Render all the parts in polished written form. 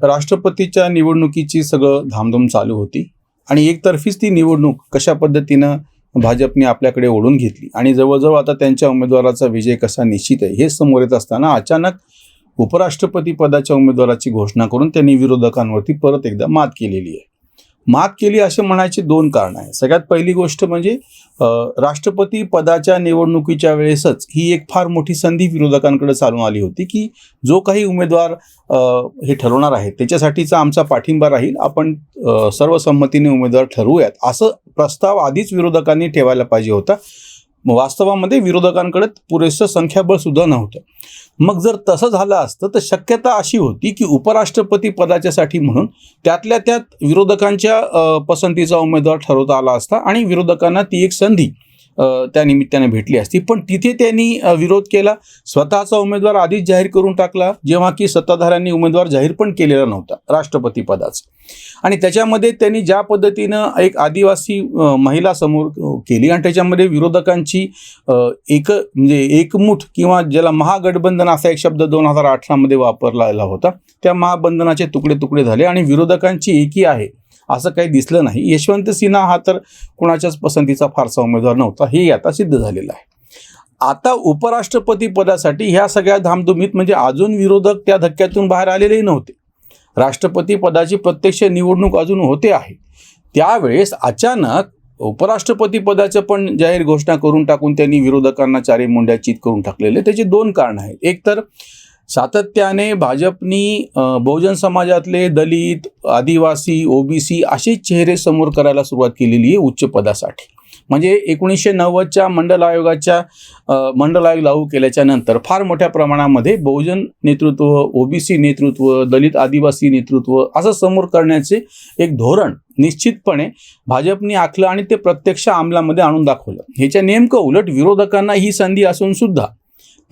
राष्ट्रपतीच्या निवडणुकीची सगळं धामधूम चालू होती आणि एकतर्फीच ती निवडणूक कशा पद्धतीनं भाजपने आपल्याकडे ओढून घेतली आणि जवळजवळ आता त्यांच्या उमेदवाराचा विजय कसा निश्चित आहे हे समोर येत असताना अचानक उपराष्ट्रपती पदाच्या उमेदवाराची घोषणा करून त्यांनी विरोधकांवरती परत एकदा मात केलेली आहे. मात केली असे म्हणायची दोन कारणं आहेत. सगळ्यात पहिली गोष्ट म्हणजे राष्ट्रपती पदाच्या निवडणुकीच्या वेळेसच ही एक फार मोठी संधी विरोधकांकडे चालून आली होती की जो काही उमेदवार हे ठरवणार आहे त्याच्यासाठीचा आमचा पाठिंबा राहील, आपण सर्वसंमतीने उमेदवार ठरवूयात असं प्रस्ताव आधीच विरोधकांनी ठेवायला पाहिजे होता. वास्तवामध्ये विरोधकांकडे पुरेसं संख्याबळ सुद्धा नव्हतं. मग जर तसं झालं असतं तर शक्यता अशी होती की उपराष्ट्रपती पदाच्यासाठी म्हणून त्यातल्या त्यात विरोधकांच्या पसंतीचा उमेदवार ठरवता आला असता आणि विरोधकांना ती एक संधी त्या निमित्ताने भेटली असती. पण तिथे त्यांनी विरोध केला, स्वतःचा उमेदवार आधीच जाहीर करून टाकला, जेव्हा की सत्ताधाऱ्यांनी उमेदवार जाहीर पण केलेला नव्हता राष्ट्रपती पदाचा. आणि त्याच्यामध्ये त्यांनी ज्या पद्धतीनं एक आदिवासी महिला समोर केली आणि त्याच्यामध्ये विरोधकांची म्हणजे एकमुठ किंवा ज्याला महागठबंधन असा एक शब्द 2018 मध्ये वापरला होता, त्या महाबंधनाचे तुकडे तुकडे झाले आणि विरोधकांची एकी आहे असं काही दिसलं नाही. यशवंत सिन्हा हा तर कोणाच्याच पसंतीचा फारसा उमेदवार नव्हता, हे आता सिद्ध झालेलं आहे. आता उपराष्ट्रपती पदासाठी ह्या सगळ्या धामधुमीत म्हणजे अजून विरोधक त्या धक्क्यातून बाहेर आलेलेही नव्हते. राष्ट्रपती पदाची प्रत्यक्ष निवडणूक अजून होते आहे. त्यावेळेस अचानक उपराष्ट्रपती पदाचं पण जाहीर घोषणा करून टाकून त्यांनी विरोधकांना चारी मुंड्या चित करून टाकलेले. त्याची दोन कारणं आहेत. एक तर सातत्याने भाजपनी बहुजन समाजातले दलित, आदिवासी, ओबीसी असे चेहरे समोर करायला सुरुवात केलेली आहे उच्च पदासाठी. म्हणजे 1990च्या मंडल आयोग लागू केल्याच्या नंतर फार मोठ्या प्रमाणामध्ये बहुजन नेतृत्व, ओबीसी नेतृत्व, दलित आदिवासी नेतृत्व असं समोर करण्याचे एक धोरण निश्चितपणे भाजपने आखलं आणि ते प्रत्यक्ष अंमलामध्ये आणून दाखवलं. ह्याच्या नेमकं उलट विरोधकांना ही संधी असून सुद्धा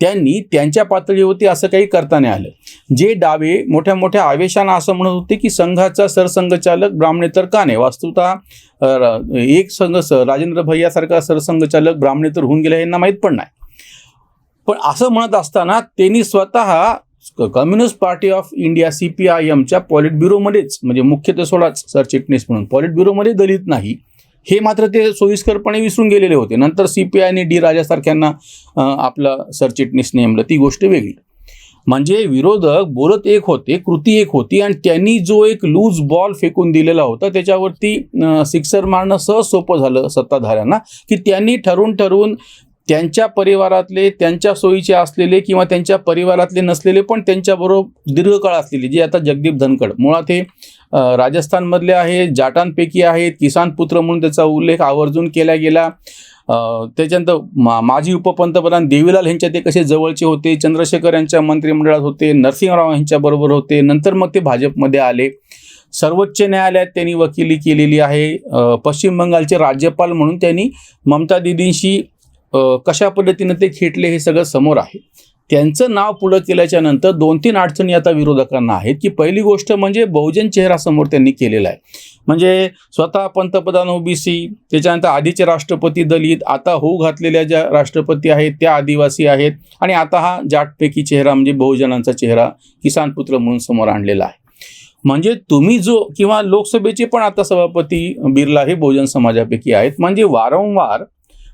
त्यांनी त्यांच्या पातळीवरती असं काही करता नाही आलं. जे डावे मोठ्या मोठ्या आवेशानं असं म्हणत होते की संघाचा सरसंघचालक ब्राह्मणेतर का नाही, वास्तवतः एक संघ राजेंद्र भैयासारखा सरसंघचालक ब्राह्मणेतर होऊन गेला यांना माहीत पण नाही. पण असं म्हणत असताना त्यांनी स्वतः कम्युनिस्ट पार्टी ऑफ इंडिया CPIMच्या पॉलिट ब्युरोमध्येच म्हणजे मुख्य ते सोडाच सरचिटणीस म्हणून पॉलिट ब्युरोमध्ये दलित नाही हे मात्र ते सोयीस्करपणे विसरून गेलेले होते. नंतर CPIने डी राजासारख्यांना आपला सरचिटणीस नेमलं, ती गोष्ट वेगळी. म्हणजे विरोधक बोलत एक होते, कृती एक होती आणि त्यांनी जो एक लूज बॉल फेकून दिलेला होता त्याच्यावरती सिक्सर मारणं सहज सोपं झालं सत्ताधाऱ्यांना की त्यांनी ठरवून त्यांच्या परिवारातले, त्यांच्या सोयीचे असलेले किंवा त्यांच्या परिवारातले नसलेले पण त्यांच्याबरोबर दीर्घकाळ असलेले जे आता जगदीप धनखड मुळात हे राजस्थानमधले आहेत, जाटांपैकी आहेत, किसान पुत्र म्हणून त्याचा उल्लेख आवर्जून केला गेला. त्याच्यानंतर माजी उपपंतप्रधान देवीलाल यांच्या ते कसे जवळचे होते, चंद्रशेखर यांच्या मंत्रिमंडळात होते, नरसिंहराव यांच्याबरोबर होते, नंतर मग ते भाजपमध्ये आले. सर्वोच्च न्यायालयात त्यांनी वकिली केलेली आहे. पश्चिम बंगालचे राज्यपाल म्हणून त्यांनी ममता दीदींशी कशा पद्धतीनं ते खेटले हे सगळं समोर आहे. त्यांचं नाव पुढं केल्याच्या नंतर 2-3 अडचणी आता विरोधकांना आहेत की पहिली गोष्ट म्हणजे बहुजन चेहरा समोर त्यांनी केलेला आहे. म्हणजे स्वतः पंतप्रधान ओबीसी, त्याच्यानंतर आधीचे राष्ट्रपती दलित, आता होऊ घातलेल्या ज्या राष्ट्रपती आहेत त्या आदिवासी आहेत आणि आता हा जाटपैकी चेहरा म्हणजे बहुजनांचा चेहरा किसान पुत्र म्हणून समोर आणलेला आहे. म्हणजे तुम्ही जो किंवा लोकसभेचे पण आता सभापती बिर्ला हे बहुजन समाजापैकी आहेत. म्हणजे वारंवार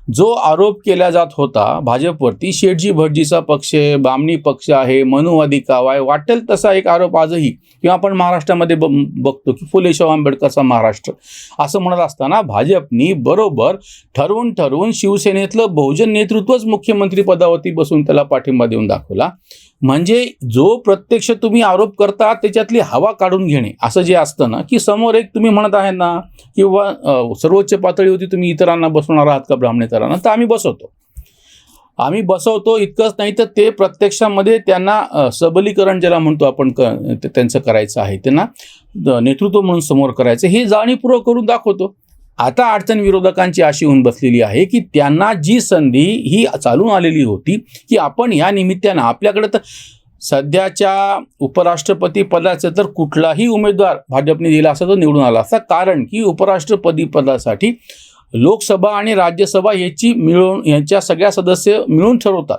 जो आरोप केला जात होता भाजपवरती, शेठजी भटजीचा पक्ष, बामणी पक्ष आहे, मनुवादी कावा आहे, वाटेल तसा एक आरोप आजही किंवा आपण महाराष्ट्रामध्ये बघतो की फुले शाहू आंबेडकरचा महाराष्ट्र असं म्हणत असताना भाजपनी बरोबर ठरवून शिवसेनेतलं बहुजन नेतृत्वच मुख्यमंत्री पदावरती बसून त्याला पाठिंबा देऊन दाखवला. म्हणजे जो प्रत्यक्ष तुम्ही आरोप करता त्याच्यातली हवा काढून घेणे असं जे असतं ना की समोर एक तुम्ही म्हणत आहे ना किंवा सर्वोच्च पातळीवरती तुम्ही इतरांना बसवणार आहात का ब्राह्मणेतरांना, तर आम्ही बसवतो इतकंच नाही तर ते प्रत्यक्षामध्ये त्यांना सबलीकरण ज्याला म्हणतो आपण त्यांचं करायचं आहे, त्यांना नेतृत्व म्हणून समोर करायचं हे जाणीवपूर्वक करून दाखवतो. आता अडचण विरोधकांची अशी होऊन बसलेली आहे की त्यांना जी संधी ही चालून आलेली होती की आपण या निमित्तानं आपल्याकडे तर सध्याच्या उपराष्ट्रपती पदाचं तर कुठलाही उमेदवार भाजपने दिला असता तो निवडून आला असता, कारण की उपराष्ट्रपती पदासाठी लोकसभा आणि राज्यसभा यांच्या सगळ्या सदस्य मिळून ठरवतात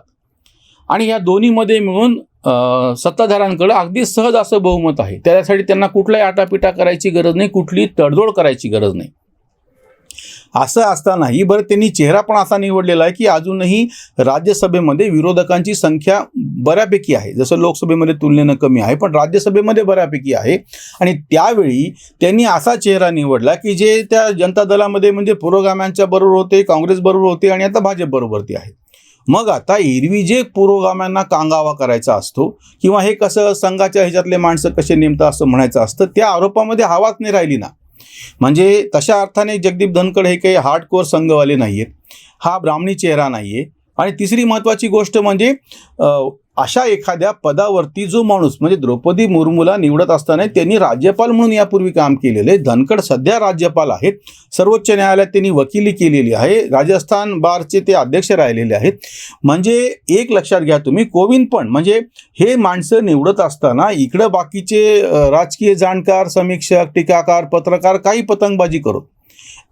आणि या दोन्हीमध्ये मिळून सत्ताधाऱ्यांकडे अगदी सहज असं बहुमत आहे. त्यासाठी त्यांना कुठलाही आटापिटा करायची गरज नाही, कुठलीही तडजोड करायची गरज नाही. असं असतानाही बरं त्यांनी चेहरा पण असा निवडलेला आहे की अजूनही राज्यसभेमध्ये विरोधकांची संख्या बऱ्यापैकी आहे. जसं लोकसभेमध्ये तुलनेनं कमी आहे, पण राज्यसभेमध्ये बऱ्यापैकी आहे. आणि त्यावेळी त्यांनी असा चेहरा निवडला की जे त्या जनता दलामध्ये म्हणजे पुरोगाम्यांच्या बरोबर होते, काँग्रेस बरोबर होते आणि आता भाजप बरोबरती आहे. मग आता एरवी जे पुरोगाम्यांना कांगावा करायचा असतो किंवा हे कसं संघाच्या ह्याच्यातले माणसं कसे नेमतं असं म्हणायचं असतं, त्या आरोपामध्ये हवाच नाही राहिली ना. म्हणजे तशा अर्थाने जगदीप धनखड हे काही हार्डकोर संघवाले नाही आहेत, हा ब्राह्मणी चेहरा नाही आहे. आणि तिसरी महत्त्वाची गोष्ट म्हणजे अशा एखाद्या पदावरती जो माणूस म्हणजे द्रौपदी मुर्मूला निवडत असताना त्यांनी राज्यपाल म्हणून यापूर्वी काम केलेले. धनखड सध्या राज्यपाल आहेत, सर्वोच्च न्यायालयात त्यांनी वकिली केलेली आहे, राजस्थान बारचे ते अध्यक्ष राहिलेले आहेत. म्हणजे एक लक्षात घ्या तुम्ही, कोविंद पण म्हणजे हे माणसं निवडत असताना इकडं बाकीचे राजकीय जाणकार, समीक्षक, टीकाकार, पत्रकार काही पतंगबाजी करत.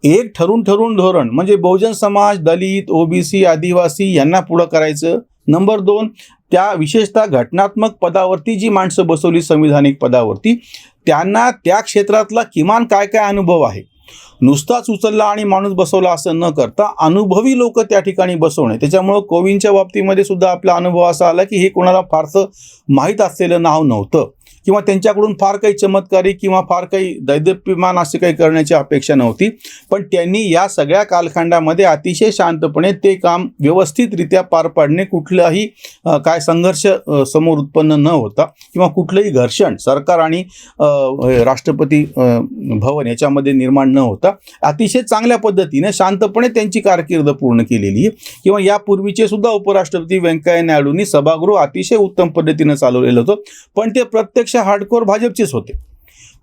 एक ठरून धोरण म्हणजे बहुजन समाज, दलित, ओबीसी, आदिवासी यांना पुढं करायचं. नंबर 2, त्या विशेषतः घटनात्मक पदावरती जी माणसं बसवली संविधानिक पदावरती, त्यांना त्या क्षेत्रातला किमान काय काय अनुभव आहे, नुसताच उचलला आणि माणूस बसवला असं न करता अनुभवी लोक त्या ठिकाणी बसवणे. त्याच्यामुळं कोविंदच्या बाबतीमध्ये सुद्धा आपला अनुभव असा आला की हे कोणाला फारसं माहीत असलेलं नाव नव्हतं किंवा त्यांच्याकडून फार काही चमत्कारी किंवा फार काही दैदप्यमान असे काही करण्याची अपेक्षा नव्हती. पण त्यांनी या सगळ्या कालखंडामध्ये अतिशय शांतपणे ते काम व्यवस्थितरित्या पार पाडणे, कुठलाही काय संघर्ष समोर उत्पन्न न होता किंवा कुठलंही घर्षण सरकार आणि राष्ट्रपती भवन याच्यामध्ये निर्माण न होता अतिशय चांगल्या पद्धतीने शांतपणे त्यांची कारकीर्द पूर्ण केलेली आहे. किंवा यापूर्वीचे सुद्धा उपराष्ट्रपती व्यंकय्या नायडूंनी सभागृह अतिशय उत्तम पद्धतीने चालवलेलं होतं, पण ते प्रत्यक्ष हार्डकोर भाजपचेच होते.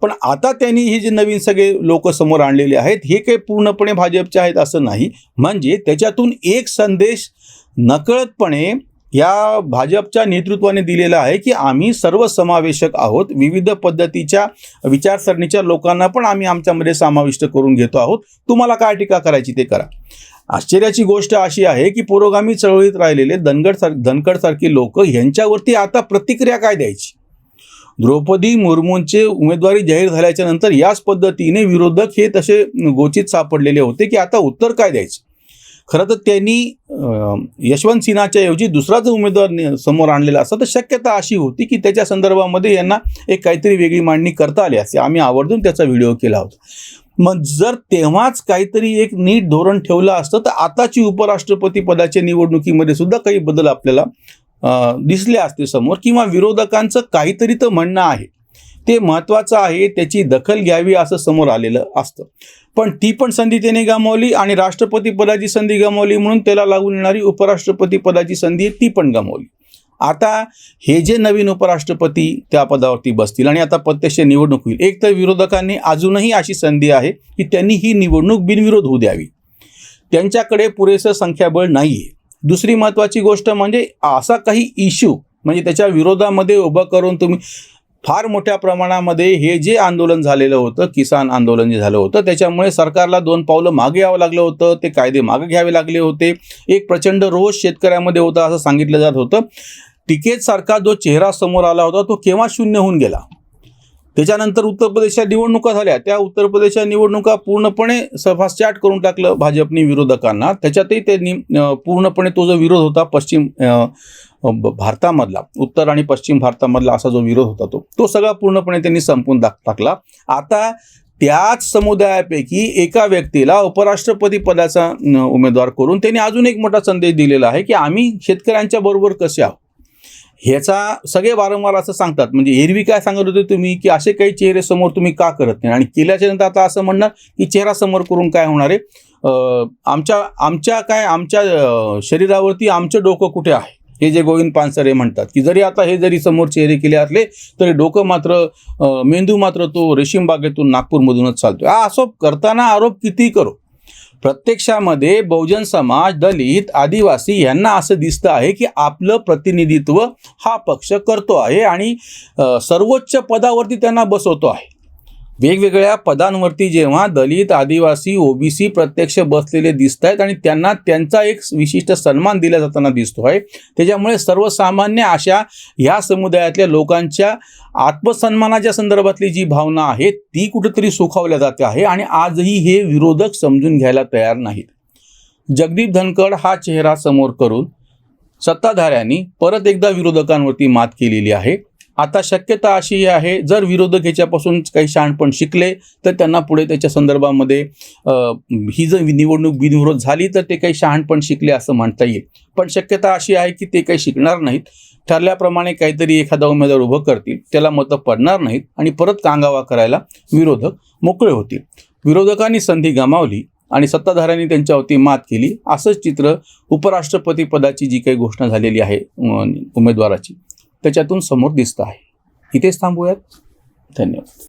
पण आता त्यांनी हे जे नवीन सगळे लोक समोर आणलेले आहेत हे काही पूर्णपणे भाजपचे आहेत असं नाही. म्हणजे त्याच्यातून एक संदेश नकळतपणे या भाजपच्या नेतृत्वाने दिलेला आहे की आम्ही सर्वसमावेशक आहोत, विविध पद्धतीच्या विचारसरणीच्या लोकांना पण आम्ही आमच्यामध्ये समाविष्ट करून घेतो आहोत, तुम्हाला काय टीका करायची ते करा. आश्चर्याची गोष्ट अशी आहे की पुरोगामी चळवळीत राहिलेले धनखड सारखी लोक यांच्यावरती आता प्रतिक्रिया काय द्यायची. द्रौपदी मुर्मूंचे उमेदवारी जाहीर झाल्याच्या नंतर याच पद्धतीने विरोधक हे तसे गोचित सापडलेले होते की आता उत्तर काय द्यायचं. खरं तर त्यांनी यशवंत सिन्हाच्या ऐवजी दुसरा जर उमेदवार समोर आणलेला असता तर शक्यता अशी होती की त्याच्या संदर्भामध्ये यांना एक काहीतरी वेगळी मांडणी करता आली असते. आम्ही आवर्जून त्याचा व्हिडिओ केला होता. मग जर तेव्हाच काहीतरी एक नीट धोरण ठेवलं असतं तर आताची उपराष्ट्रपती पदाच्या निवडणुकीमध्ये सुद्धा काही बदल आपल्याला दिसले असते समोर, किंवा विरोधकांचं काहीतरी तर म्हणणं आहे ते महत्त्वाचं आहे, त्याची दखल घ्यावी असं समोर आलेलं असतं. पण ती पण संधी त्याने गमावली आणि राष्ट्रपती पदाची संधी गमावली म्हणून त्याला लागून येणारी उपराष्ट्रपती पदाची संधी ती पण गमावली. आता हे जे नवीन उपराष्ट्रपती त्या पदावरती बसतील आणि आता प्रत्यक्ष निवडणूक होईल, एक तर विरोधकांनी अजूनही अशी संधी आहे की त्यांनी ही निवडणूक बिनविरोध होऊ द्यावी. त्यांच्याकडे पुरेसं संख्याबळ नाही आहे. दुसरी महत्त्वाची गोष्ट म्हणजे असा काही इश्यू म्हणजे त्याच्या विरोधामध्ये उभं करून तुम्ही फार मोठ्या प्रमाणामध्ये हे जे आंदोलन झालेलं होतं, किसान आंदोलन जे झालं होतं, त्याच्यामुळे सरकारला 2 पावलं मागे यावं लागलं होतं, ते कायदे मागे घ्यावे लागले होते. एक प्रचंड रोष शेतकऱ्यामध्ये होता असं सांगितलं जात होतं. टिकेतसारखा जो चेहरा समोर आला होता तो केव्हा शून्य होऊन गेला. त्याच्यानंतर उत्तर प्रदेशात निवडणुका झाल्या, त्या उत्तर प्रदेशात निवडणुका पूर्णपणे सफास्चाट करून टाकलं भाजपने विरोधकांना. त्याच्यातही त्यांनी पूर्णपणे तो जो विरोध होता पश्चिम भारतामधला, उत्तर आणि पश्चिम भारतामधला असा जो विरोध होता तो सगळा पूर्णपणे त्यांनी संपवून टाकला. आता त्याच समुदायापैकी एका व्यक्तीला उपराष्ट्रपती पदाचा उमेदवार करून त्यांनी अजून एक मोठा संदेश दिलेला आहे की आम्ही शेतकऱ्यांच्या बरोबर कसे आहोत. ह्याचा सगळे वारंवार असं सांगतात. म्हणजे एरवी काय सांगत होते तुम्ही की असे काही चेहरे समोर तुम्ही का करत नाही, आणि केल्याच्या नंतर आता असं म्हणणार की चेहरा समोर करून काय होणार आहे, आमच्या शरीरावरती आमचं डोकं कुठे आहे, हे जे गोविंद पानसरे म्हणतात की जरी समोर चेहरे केले असले तरी डोकं मात्र मेंदू मात्र तो रेशीम बागेतून नागपूरमधूनच चालतोय. असं करताना आरोप किती करो, प्रत्यक्षामध्ये बहुजन समाज, दलित, आदिवासी यांना असं दिसतं आहे की आपलं प्रतिनिधित्व हा पक्ष करतो आहे आणि सर्वोच्च पदावरती त्यांना बसवतो आहे. वेगवेगळ्या पदांवरती जेव्हा दलित, आदिवासी, ओबीसी प्रत्यक्ष बसलेले दिसत आहेत आणि त्यांना त्यांचा एक विशिष्ट सन्मान दिला जाताना दिसतोय, त्याच्यामुळे सर्वसामान्य अशा ह्या समुदायातल्या लोकांच्या आत्मसन्मानाच्या संदर्भातली जी भावना आहे ती कुठेतरी सुखावल्या जाते आहे आणि आजही हे विरोधक समजून घ्यायला तयार नाहीत. जगदीप धनखड हा चेहरा समोर करून सत्ताधाऱ्यांनी परत एकदा विरोधकांवरती मात केलेली आहे. आता शक्यता अशी आहे, जर विरोधक ह्याच्यापासून काही शहाणपण शिकले तर त्यांना पुढे त्याच्या संदर्भामध्ये ही जर निवडणूक बिनविरोध झाली तर ते काही शहाणपण शिकले असं म्हणता येईल. पण शक्यता अशी आहे की ते काही शिकणार नाहीत. ठरल्याप्रमाणे काहीतरी एखादा उमेदवार उभं करतील, त्याला मतं पडणार नाहीत आणि परत कांगावा करायला विरोधक मोकळे होतील. विरोधकांनी संधी गमावली आणि सत्ताधाऱ्यांनी त्यांच्यावरती मात केली, असंच चित्र उपराष्ट्रपती पदाची जी काही घोषणा झालेली आहे उमेदवाराची त्याच्यातून समोर दिसतं आहे. इथेच थांबूयात. धन्यवाद.